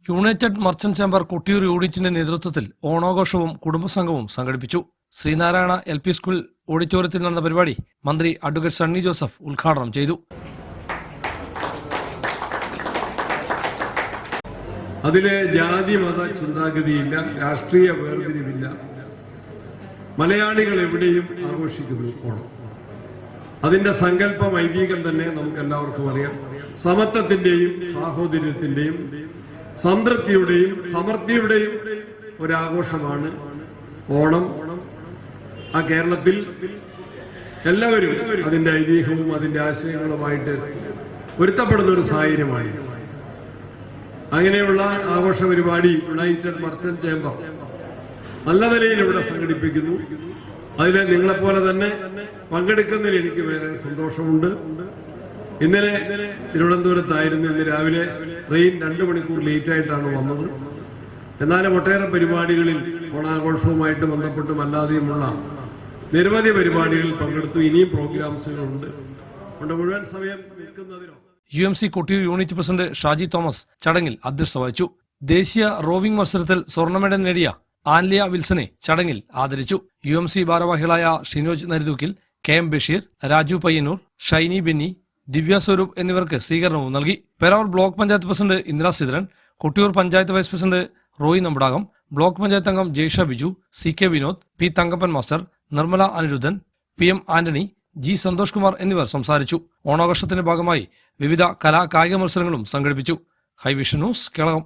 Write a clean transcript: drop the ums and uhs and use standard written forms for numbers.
United merchant chamber Kottiyoor യൂണിറ്റിന്റെ നേതൃത്വത്തിൽ ഓണാഘോഷവും കുടുംബസംഘവും സംഘടിപ്പിച്ചു. ശ്രീനാരായണ LP സ്കൂൾ ഓഡിറ്റോറിയത്തിൽ നടന്ന പരിപാടി മന്ത്രി അഡ്വക്കേറ്റ് സണ്ണി ജോസഫ് ഉദ്ഘാടനം ചെയ്തു. അതിലെ ജാതി മത ചിന്താഗതിയില്ല, രാഷ്ട്രീയ വേർതിരിവില്ല. മലയാളികൾ എവിടെയും ആഘോഷിക്കുന്നു ഓണം. അതിന്റെ സങ്കല്പം ഐതിഹ്യം തന്നെ നമുക്കെല്ലാവർക്കും അറിയാം. സമത്വത്തിന്റെയും സാഹോദര്യത്തിന്റെയും സംതൃപ്തിയുടെയും സമൃദ്ധിയുടെയും ഒരാഘോഷമാണ് ഓണം. ആ കേരളത്തിൽ എല്ലാവരും അതിന്റെ ഐതിഹ്യവും അതിന്റെ ആശയങ്ങളുമായിട്ട് പൊരുത്തപ്പെടുന്ന ഒരു സാഹചര്യമാണ്. അങ്ങനെയുള്ള ആഘോഷ പരിപാടി യുണൈറ്റഡ് മർച്ചന്റ് ചേംബർ നല്ല നിലയിൽ ഇവിടെ സംഘടിപ്പിക്കുന്നു. അതിൽ നിങ്ങളെപ്പോലെ തന്നെ പങ്കെടുക്കുന്നതിൽ എനിക്ക് വേറെ സന്തോഷമുണ്ട്. ഇന്നലെ തിരുവനന്തപുരത്തായിരുന്നു. ഇന്ന് രാവിലെ ട്രെയിൻ 2 മണിക്കൂർ ലേറ്റായിട്ടാണ് വന്നത്. എന്നാലും ഒട്ടേറെ പരിപാടികളിൽ ഓണാഘോഷവുമായിട്ട് ബന്ധപ്പെട്ടും അല്ലാതെയുമുള്ള നിരവധി പരിപാടികളിൽ പങ്കെടുത്തു. ഇനിയും പ്രോഗ്രാംസുകളുണ്ട്. അതുകൊണ്ട് മുഴുവൻ സമയം നിൽക്കുന്നതിനോ. UMC Kottiyoor unit president Shaji Thomas ചടങ്ങിൽ അധ്യക്ഷത വഹിച്ചു. ദേശീയ റോവിംഗ് മത്സരത്തിൽ സ്വർണ്ണ മെഡൽ നേടിയ ആൻലിയ വിൽസനെ ചടങ്ങിൽ ആദരിച്ചു. UMC ഭാരവാഹികളായ ഷിനോജ് നരിതൂക്കിൽ, KM ബഷീർ, രാജു പയ്യന്നൂർ, ഷൈനി ബെന്നി, ദിവ്യ സ്വരൂപ് എന്നിവർക്ക് സ്വീകരണവും നൽകി. Peravoor block panchayat president Indira Sreedharan, Kottiyoor panchayat vice president Roy Nambadakam, block panchayat അംഗം Jaisha Biju, CK Vinod, P Thankappan master, Nirmala Aniruddhan, PM Antony, G Santhosh Kumar എന്നിവർ സംസാരിച്ചു. ഓണാഘോഷത്തിന്റെ ഭാഗമായി വിവിധ കായിക മത്സരങ്ങളും സംഘടിപ്പിച്ചു. Highvision news, Keralam.